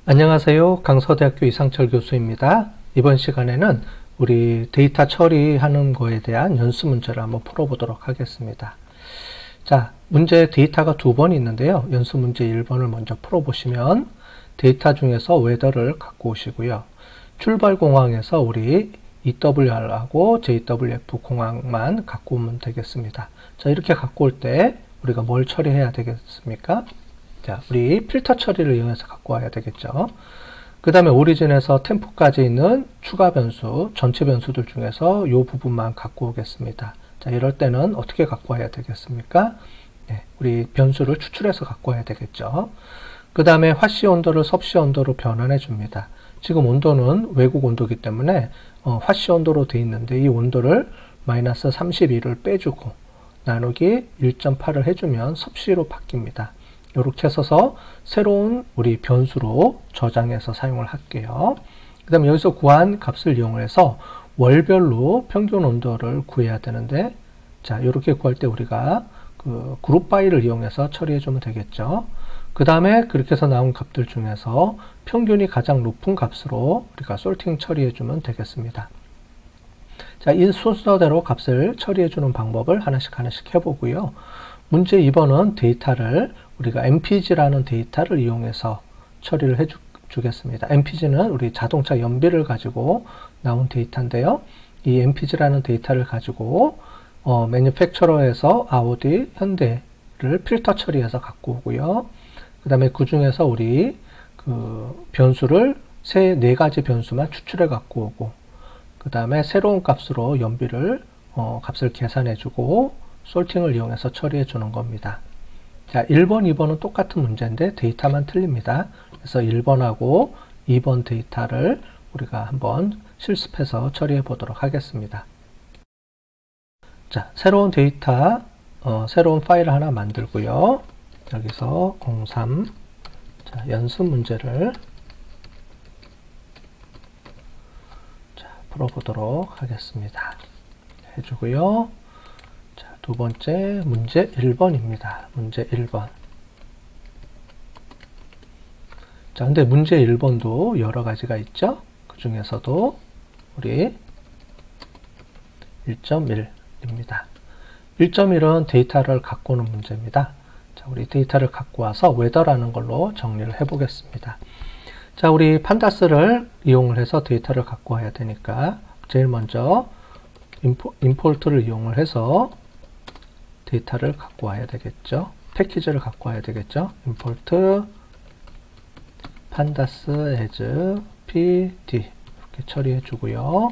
안녕하세요. 강서대학교 이상철 교수입니다. 이번 시간에는 우리 데이터 처리하는 거에 대한 연습 문제를 한번 풀어보도록 하겠습니다. 자, 문제 데이터가 두 번 있는데요. 연습 문제 1번을 먼저 풀어보시면 데이터 중에서 웨더를 갖고 오시고요. 출발 공항에서 우리 EWR하고 JWF 공항만 갖고 오면 되겠습니다. 자, 이렇게 갖고 올 때 우리가 뭘 처리해야 되겠습니까? 자, 우리 필터 처리를 이용해서 갖고 와야 되겠죠. 그 다음에 오리진에서 템포까지 있는 추가 변수, 전체 변수들 중에서 이 부분만 갖고 오겠습니다. 자, 이럴 때는 어떻게 갖고 와야 되겠습니까? 네, 우리 변수를 추출해서 갖고 와야 되겠죠. 그 다음에 화씨 온도를 섭씨 온도로 변환해 줍니다. 지금 온도는 외국 온도이기 때문에 화씨 온도로 되어 있는데 이 온도를 마이너스 32를 빼주고 나누기 1.8을 해주면 섭씨로 바뀝니다. 이렇게 써서 새로운 우리 변수로 저장해서 사용을 할게요. 그 다음에 여기서 구한 값을 이용해서 월별로 평균 온도를 구해야 되는데, 자, 이렇게 구할 때 우리가 그 그룹 바이를 이용해서 처리해 주면 되겠죠. 그 다음에 그렇게 해서 나온 값들 중에서 평균이 가장 높은 값으로 우리가 솔팅 처리해 주면 되겠습니다. 자, 이 순서대로 값을 처리해 주는 방법을 하나씩 해보고요. 문제 2번은 데이터를 우리가 mpg라는 데이터를 이용해서 처리를 해주겠습니다. mpg는 우리 자동차 연비를 가지고 나온 데이터인데요. 이 mpg라는 데이터를 가지고 매니팩처러에서 아우디, 현대를 필터 처리해서 갖고 오고요. 그 다음에 그 중에서 우리 그 변수를 네 가지 변수만 추출해 갖고 오고, 그 다음에 새로운 값으로 연비를 값을 계산해 주고 솔팅을 이용해서 처리해 주는 겁니다. 자, 1번, 2번은 똑같은 문제인데 데이터만 틀립니다. 그래서 1번하고 2번 데이터를 우리가 한번 실습해서 처리해 보도록 하겠습니다. 자, 새로운 데이터, 새로운 파일을 하나 만들고요. 여기서 03, 자, 연습 문제를 자, 풀어보도록 하겠습니다. 해주고요. 두 번째 문제 1번입니다. 문제 1번. 자, 근데 문제 1번도 여러 가지가 있죠? 그 중에서도 우리 1.1입니다. 1.1은 데이터를 갖고 오는 문제입니다. 자, 우리 데이터를 갖고 와서 웨더라는 걸로 정리를 해 보겠습니다. 자, 우리 판다스를 이용을 해서 데이터를 갖고 와야 되니까 제일 먼저 임포트를 이용을 해서 데이터를 갖고 와야 되겠죠. 패키지를 갖고 와야 되겠죠. import pandas as pd 이렇게 처리해 주고요.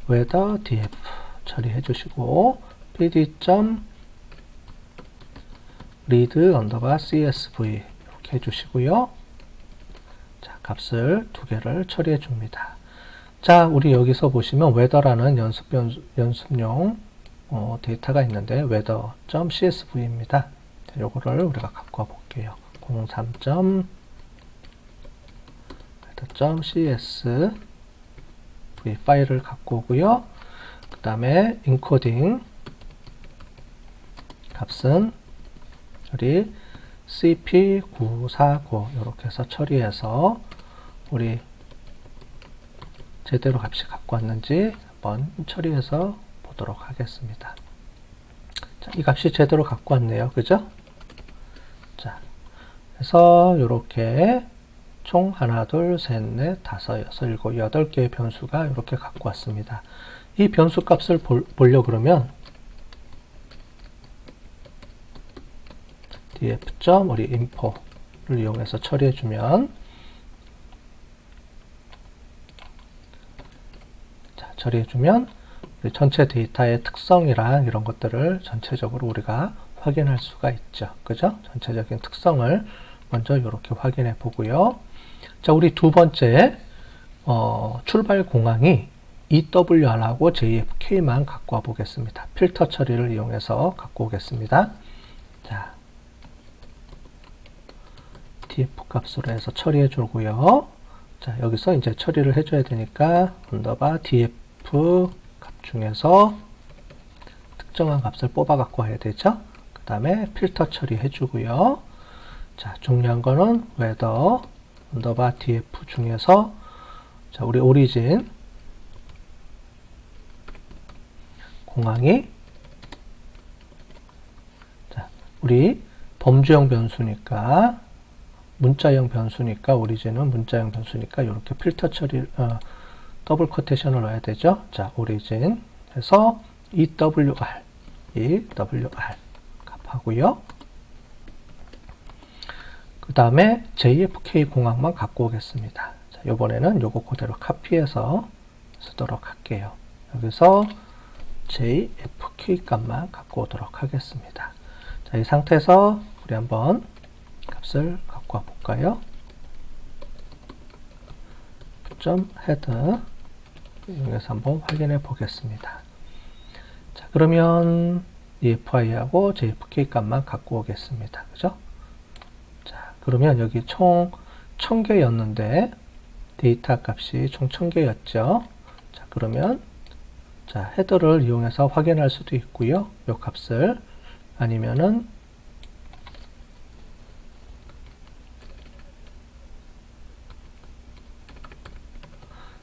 weather df 처리해 주시고 pd.read_csv 이렇게 해주시고요. 자, 값을 두 개를 처리해 줍니다. 자, 우리 여기서 보시면 weather라는 연습용 데이터가 있는데 weather.csv입니다. 요거를 우리가 갖고 와 볼게요. 03.weather.csv 파일을 갖고 오고요. 그 다음에 인코딩 값은 우리 cp949 이렇게 해서 처리해서 우리 제대로 값이 갖고 왔는지 한번 처리해서 보도록 하겠습니다. 자, 이 값이 제대로 갖고 왔네요. 그죠? 자, 그래서 이렇게 총 하나, 둘, 셋, 넷, 다섯, 여섯, 일곱, 8개의 변수가 이렇게 갖고 왔습니다. 이 변수 값을 보려고 그러면 df. 우리 info를 이용해서 처리해 주면, 자, 처리해 주면 전체 데이터의 특성이랑 이런 것들을 전체적으로 우리가 확인할 수가 있죠. 그죠? 전체적인 특성을 먼저 이렇게 확인해 보고요. 자, 우리 두 번째 출발 공항이 EWR하고 JFK만 갖고 와 보겠습니다. 필터 처리를 이용해서 갖고 오겠습니다. 자, df 값으로 해서 처리해 주고요. 자, 여기서 이제 처리를 해줘야 되니까 언더바 df 중에서 특정한 값을 뽑아 갖고 와야 되죠. 그 다음에 필터 처리해 주고요. 자, 중요한 거는 weather 언더바 df 중에서 자, 우리 오리진 공항이 자, 우리 범주형 변수니까 문자형 변수니까 오리진은 문자형 변수니까 이렇게 필터 처리 더블 코테이션을 넣어야 되죠. 자, 오리진 해서 EWR 값하고요. 그 다음에 JFK 공항만 갖고 오겠습니다. 자, 이번에는 요거 그대로 카피해서 쓰도록 할게요. 여기서 JFK 값만 갖고 오도록 하겠습니다. 자, 이 상태에서 우리 한번 값을 갖고 와 볼까요? head 이용해서 한번 확인해 보겠습니다. 자, 그러면 EFI하고 JFK 값만 갖고 오겠습니다. 그죠? 자, 그러면 여기 총 1000개였는데 데이터 값이 총 1000개였죠. 자, 그러면 자, 헤더를 이용해서 확인할 수도 있고요. 이 값을 아니면은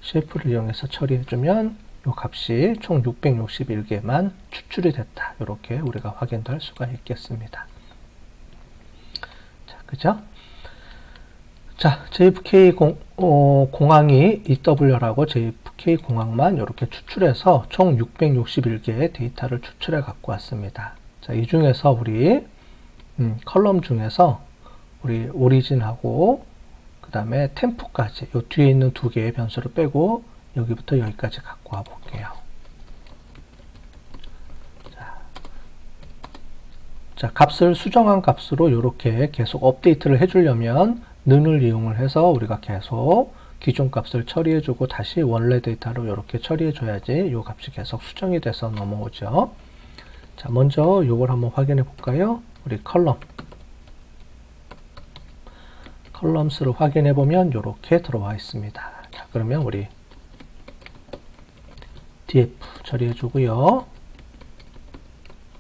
쉐이프를 이용해서 처리해주면 이 값이 총 661개만 추출이 됐다. 이렇게 우리가 확인도 할 수가 있겠습니다. 자, 그죠? 자, JFK 공항이 EW라고 JFK 공항만 이렇게 추출해서 총 661개의 데이터를 추출해 갖고 왔습니다. 자, 이 중에서 우리 컬럼 중에서 우리 오리진하고 그 다음에 템프까지 요 뒤에 있는 두 개의 변수를 빼고 여기부터 여기까지 갖고 와 볼게요. 자, 값을 수정한 값으로 이렇게 계속 업데이트를 해주려면 는을 이용을 해서 우리가 계속 기존 값을 처리해주고 다시 원래 데이터로 이렇게 처리해줘야지 이 값이 계속 수정이 돼서 넘어오죠. 자, 먼저 이걸 한번 확인해 볼까요? 우리 컬럼스를 확인해 보면 이렇게 들어와 있습니다. 자, 그러면 우리 df 처리해 주고요.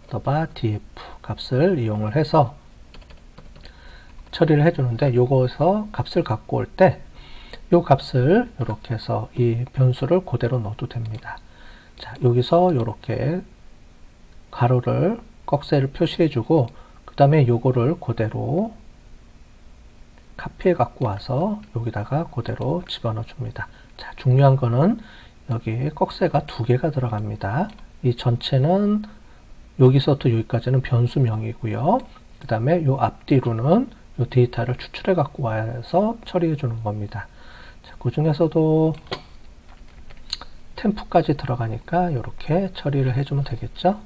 더바 df 값을 이용을 해서 처리를 해주는데 요거에서 값을 갖고 올 때 요 값을 이렇게 해서 이 변수를 그대로 넣어도 됩니다. 자, 여기서 이렇게 가로를 꺽쇠를 표시해 주고 그 다음에 요거를 그대로 카피해 갖고 와서 여기다가 그대로 집어넣어 줍니다. 자, 중요한 거는 여기 꺽쇠가 두 개가 들어갑니다. 이 전체는 여기서부터 여기까지는 변수명이고요. 그 다음에 요 앞뒤로는 요 데이터를 추출해 갖고 와서 처리해 주는 겁니다. 자, 그 중에서도 템프까지 들어가니까 이렇게 처리를 해주면 되겠죠.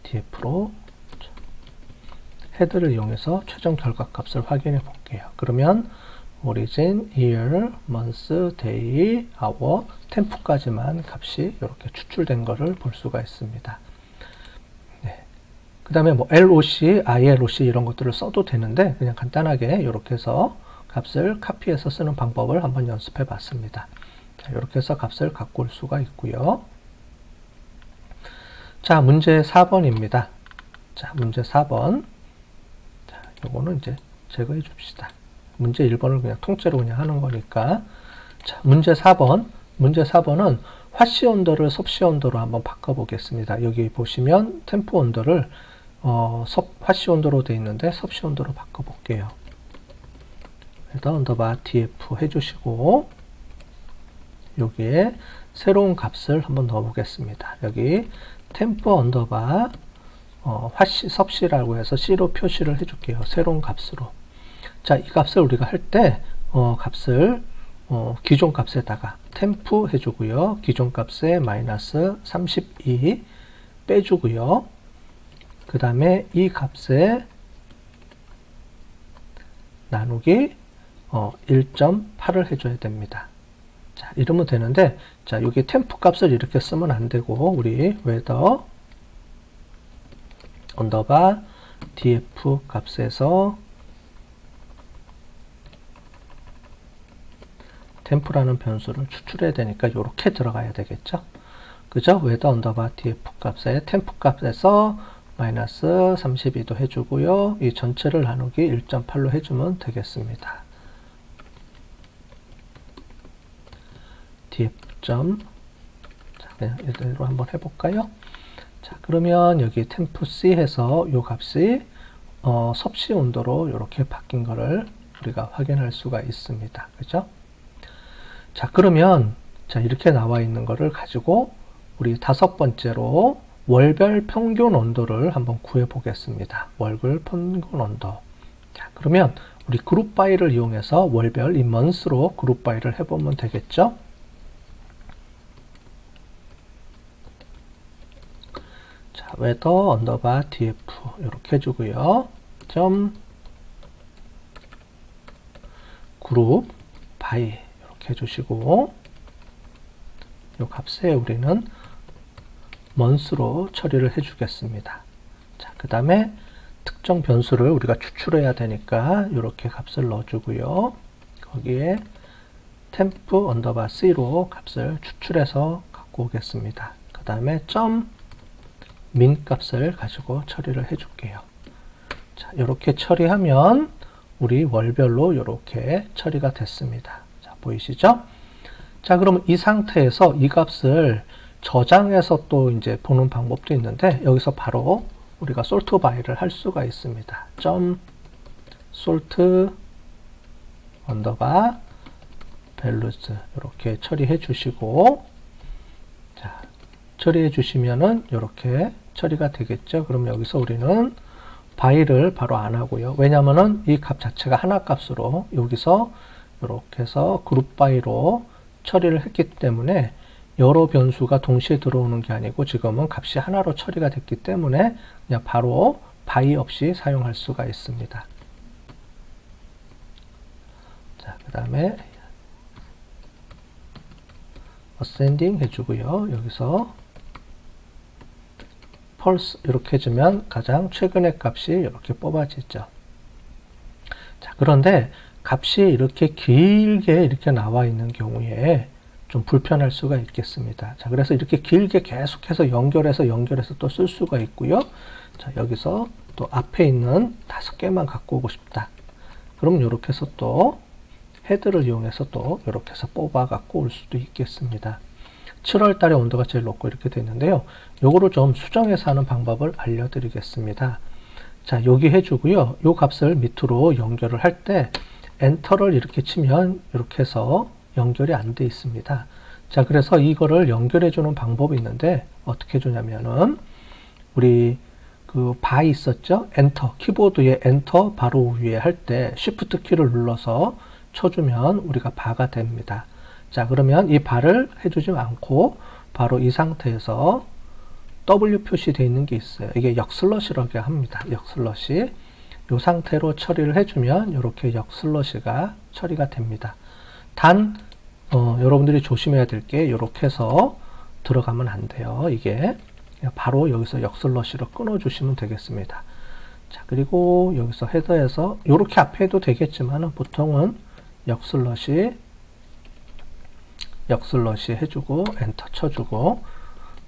df로 헤드를 이용해서 최종 결과값을 확인해 볼게요. 그러면 origin, year, month, day, hour, 템프까지만 값이 이렇게 추출된 것을 볼 수가 있습니다. 네. 그 다음에 뭐 LOC, ILOC 이런 것들을 써도 되는데 그냥 간단하게 이렇게 해서 값을 카피해서 쓰는 방법을 한번 연습해 봤습니다. 자, 이렇게 해서 값을 갖고 올 수가 있고요. 자, 문제 4번입니다. 자, 문제 4번. 자, 요거는 이제 제거해 줍시다. 문제 1번을 그냥 통째로 그냥 하는 거니까. 자, 문제 4번. 문제 4번은 화씨 온도를 섭씨 온도로 한번 바꿔 보겠습니다. 여기 보시면 템프 온도를 화씨 온도로 되어 있는데 섭씨 온도로 바꿔 볼게요. 일단 언더바 df 해주시고 여기에 새로운 값을 한번 넣어 보겠습니다. 여기 템프 언더바 화씨 섭씨라고 해서 C로 표시를 해줄게요. 새로운 값으로. 자, 이 값을 우리가 할 때 값을 기존 값에다가 템프 해주고요. 기존 값에 마이너스 32 빼주고요. 그 다음에 이 값에 나누기 1.8을 해줘야 됩니다. 자, 이러면 되는데, 자, 여기 템프 값을 이렇게 쓰면 안 되고, 우리 weather 언더바 df 값에서 템프라는 변수를 추출해야 되니까 이렇게 들어가야 되겠죠. 그죠? weather 언더바 df 값에 템프 값에서 마이너스 32도 해주고요. 이 전체를 나누기 1.8로 해주면 되겠습니다. df 점, 자, 그냥 이대로 한번 해볼까요? 자, 그러면 여기 temp C 해서 이 값이 섭씨 온도로 이렇게 바뀐 거를 우리가 확인할 수가 있습니다. 그죠? 자, 그러면 자, 이렇게 나와 있는 거를 가지고 우리 5번째로 월별 평균 온도를 한번 구해 보겠습니다. 월별 평균 온도. 자, 그러면 우리 그룹 바이를 이용해서 월별 이 month로 그룹 바이를 해보면 되겠죠? 자, weather underbar df 이렇게 해주고요. 점 그룹 바이 이렇게 해주시고 이 값에 우리는 month로 처리를 해주겠습니다. 자, 그 다음에 특정 변수를 우리가 추출해야 되니까 이렇게 값을 넣어주고요. 거기에 temp underbar c로 값을 추출해서 갖고 오겠습니다. 그 다음에 점 min 값을 가지고 처리를 해줄게요. 자, 이렇게 처리하면 우리 월별로 이렇게 처리가 됐습니다. 자, 보이시죠? 자, 그러면 이 상태에서 이 값을 저장해서 또 이제 보는 방법도 있는데 여기서 바로 우리가 sort by를 할 수가 있습니다. 점 sort underbar values 이렇게 처리해 주시고 자, 처리해 주시면은 이렇게 처리가 되겠죠. 그럼 여기서 우리는 by를 바로 안 하고요. 왜냐면은 이 값 자체가 하나 값으로 여기서 이렇게 해서 그룹 by로 처리를 했기 때문에 여러 변수가 동시에 들어오는 게 아니고 지금은 값이 하나로 처리가 됐기 때문에 그냥 바로 by 없이 사용할 수가 있습니다. 자, 그 다음에 ascending 해주고요. 여기서 pulse 이렇게 해주면 가장 최근의 값이 이렇게 뽑아지죠. 자, 그런데 값이 이렇게 길게 이렇게 나와 있는 경우에 좀 불편할 수가 있겠습니다. 자, 그래서 이렇게 길게 계속해서 연결해서 또 쓸 수가 있고요. 자, 여기서 또 앞에 있는 5개만 갖고 오고 싶다. 그럼 이렇게 해서 또 헤드를 이용해서 또 이렇게 해서 뽑아 갖고 올 수도 있겠습니다. 7월 달에 온도가 제일 높고 이렇게 되어 있는데요. 요거를 좀 수정해서 하는 방법을 알려드리겠습니다. 자, 여기 해주고요. 요 값을 밑으로 연결을 할 때 엔터를 이렇게 치면 이렇게 해서 연결이 안 돼 있습니다. 자, 그래서 이거를 연결해 주는 방법이 있는데 어떻게 해주냐면은 우리 그 바 있었죠? 엔터, 키보드에 엔터 바로 위에 할 때 쉬프트 키를 눌러서 쳐주면 우리가 바가 됩니다. 자, 그러면 이 바를 해주지 않고 바로 이 상태에서 W 표시되어 있는 게 있어요. 이게 역슬러시라고 합니다. 역슬러시. 이 상태로 처리를 해주면 이렇게 역슬러시가 처리가 됩니다. 단 여러분들이 조심해야 될 게 이렇게 해서 들어가면 안 돼요. 이게 바로 여기서 역슬러시로 끊어 주시면 되겠습니다. 자, 그리고 여기서 헤더에서 이렇게 앞에 해도 되겠지만 보통은 역슬러시 해주고 엔터 쳐주고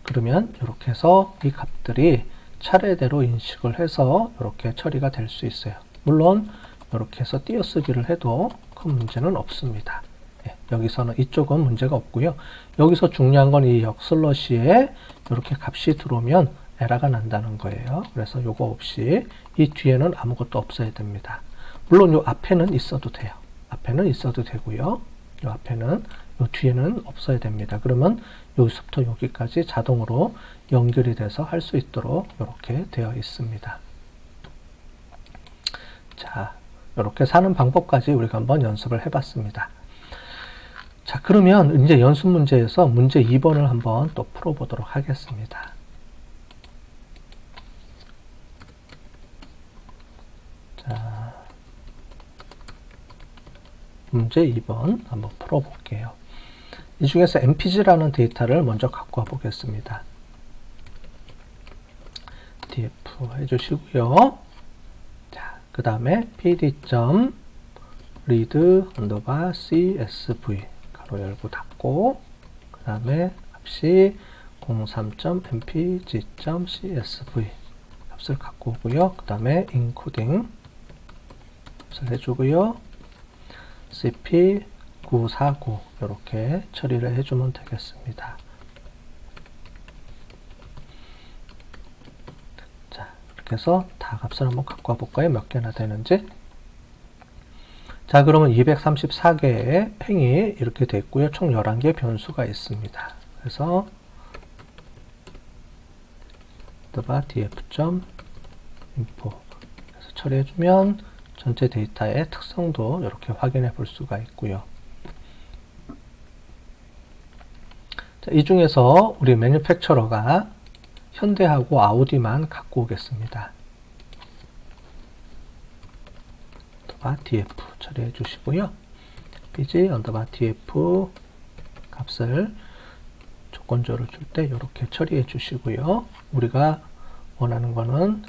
그러면 이렇게 해서 이 값들이 차례대로 인식을 해서 이렇게 처리가 될 수 있어요. 물론 이렇게 해서 띄어쓰기를 해도 큰 문제는 없습니다. 예, 여기서는 이쪽은 문제가 없고요. 여기서 중요한 건 이 역슬러시에 이렇게 값이 들어오면 에러가 난다는 거예요. 그래서 요거 없이 이 뒤에는 아무것도 없어야 됩니다. 물론 요 앞에는 있어도 돼요. 앞에는 있어도 되고요. 요 앞에는 요 뒤에는 없어야 됩니다. 그러면 여기서부터 여기까지 자동으로 연결이 돼서 할 수 있도록 이렇게 되어 있습니다. 자, 이렇게 사는 방법까지 우리가 한번 연습을 해봤습니다. 자, 그러면 이제 연습 문제에서 문제 2번을 한번 또 풀어보도록 하겠습니다. 자, 문제 2번 한번 풀어볼게요. 이 중에서 mpg라는 데이터를 먼저 갖고 와 보겠습니다. df 해주시고요. 자, 그 다음에 pd.read underbar csv 가로 열고 닫고 그 다음에 값이 03.mpg.csv 값을 갖고 오고요. 그 다음에 인코딩 값을 해주고요. cp949 이렇게 처리를 해주면 되겠습니다. 자, 이렇게 해서 다 값을 한번 갖고 와볼까요? 몇 개나 되는지. 자, 그러면 234개의 행이 이렇게 됐고요. 총 11개의 변수가 있습니다. 그래서 df.info 그래서 처리해주면 전체 데이터의 특성도 이렇게 확인해 볼 수가 있고요. 자, 이 중에서 우리 매니팩처러가 현대하고 아우디만 갖고 오겠습니다. df 처리해 주시고요. pg_df 값을 조건조를 줄 때 이렇게 처리해 주시고요. 우리가 원하는 거는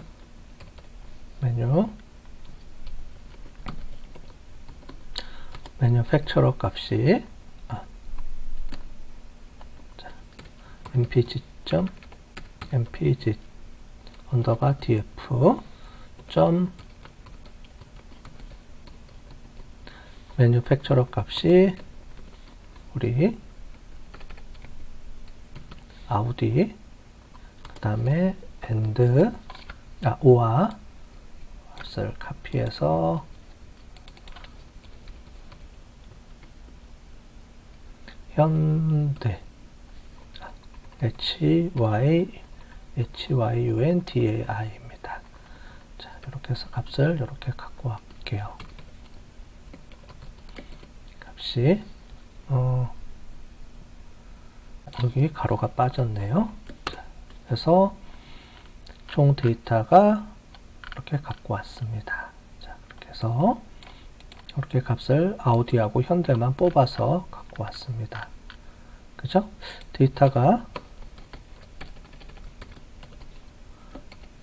매니팩처러 값이 mpg_df 매니팩처러 값이 우리 아우디 그 다음에 오와 값을 카피해서 현대 hyundai입니다. 자, 이렇게 해서 값을 이렇게 갖고 왔게요. 값이 여기 가로가 빠졌네요. 자, 그래서 총 데이터가 이렇게 갖고 왔습니다. 자, 이렇게 해서 이렇게 값을 아우디하고 현대만 뽑아서 갖고 왔습니다. 그죠? 데이터가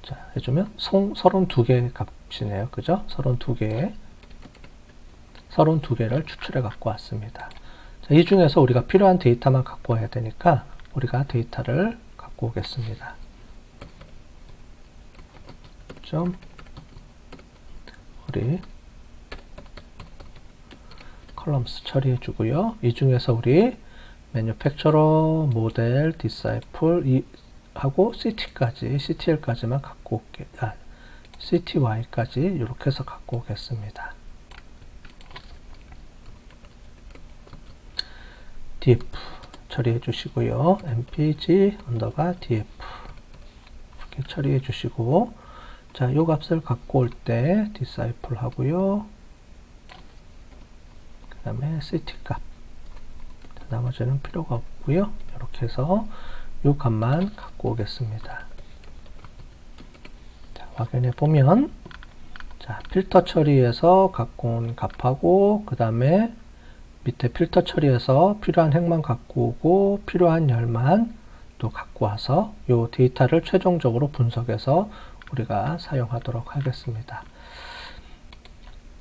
자, 해주면 32개의 값이네요. 그죠? 32개를 추출해 갖고 왔습니다. 자, 이 중에서 우리가 필요한 데이터만 갖고 와야 되니까 우리가 데이터를 갖고 오겠습니다. 좀 우리 컬럼스 처리해 주고요. 이 중에서 우리 매니팩처러, 모델, 디사이플 하고 CTL까지만 갖고 올게. CTY까지 이렇게 해서 갖고 오겠습니다. df 처리해 주시고요. mpg_df 이렇게 처리해 주시고, 자, 요 값을 갖고 올 때 디사이플 하고요. 그 다음에 ct 값. 나머지는 필요가 없고요. 이렇게 해서 요 값만 갖고 오겠습니다. 자, 확인해 보면, 자, 필터 처리해서 갖고 온 값하고, 그 다음에 밑에 필터 처리해서 필요한 행만 갖고 오고, 필요한 열만 또 갖고 와서 요 데이터를 최종적으로 분석해서 우리가 사용하도록 하겠습니다.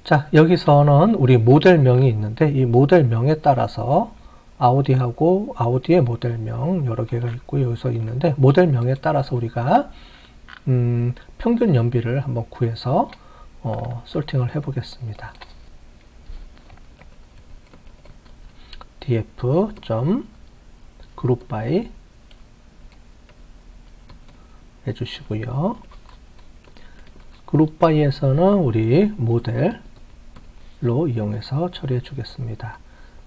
자, 여기서는 우리 모델명이 있는데, 이 모델명에 따라서 아우디하고 아우디의 모델명 여러 개가 있고 여기서 있는데, 모델명에 따라서 우리가 평균 연비를 한번 구해서 솔팅을 해 보겠습니다. df.group by 해주시고요. 그룹 바이에서는 우리 모델로 이용해서 처리해 주겠습니다.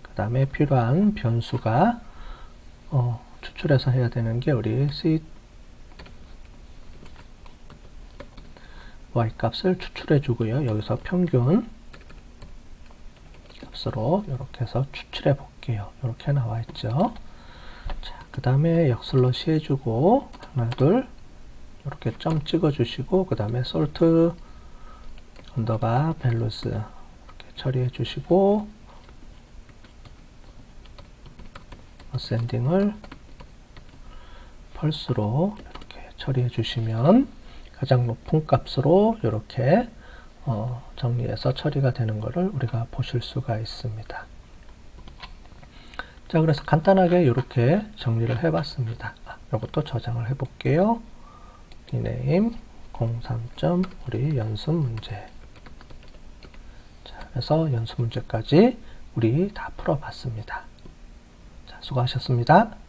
그 다음에 필요한 변수가 추출해서 해야 되는 게 우리 y 값을 추출해 주고요. 여기서 평균 값으로 이렇게 해서 추출해 볼게요. 이렇게 나와 있죠. 자, 그 다음에 역슬러시 해주고 하나 둘 이렇게 점 찍어 주시고, 그 다음에 sort 언더바 values 이렇게 처리해 주시고, 어센딩을 펄스로 이렇게 처리해 주시면 가장 높은 값으로 이렇게 정리해서 처리가 되는 것을 우리가 보실 수가 있습니다. 자, 그래서 간단하게 이렇게 정리를 해 봤습니다. 이것도 저장을 해 볼게요. rename 03점 우리 연습 문제. 자, 그래서 연습 문제까지 우리 다 풀어봤습니다. 자, 수고하셨습니다.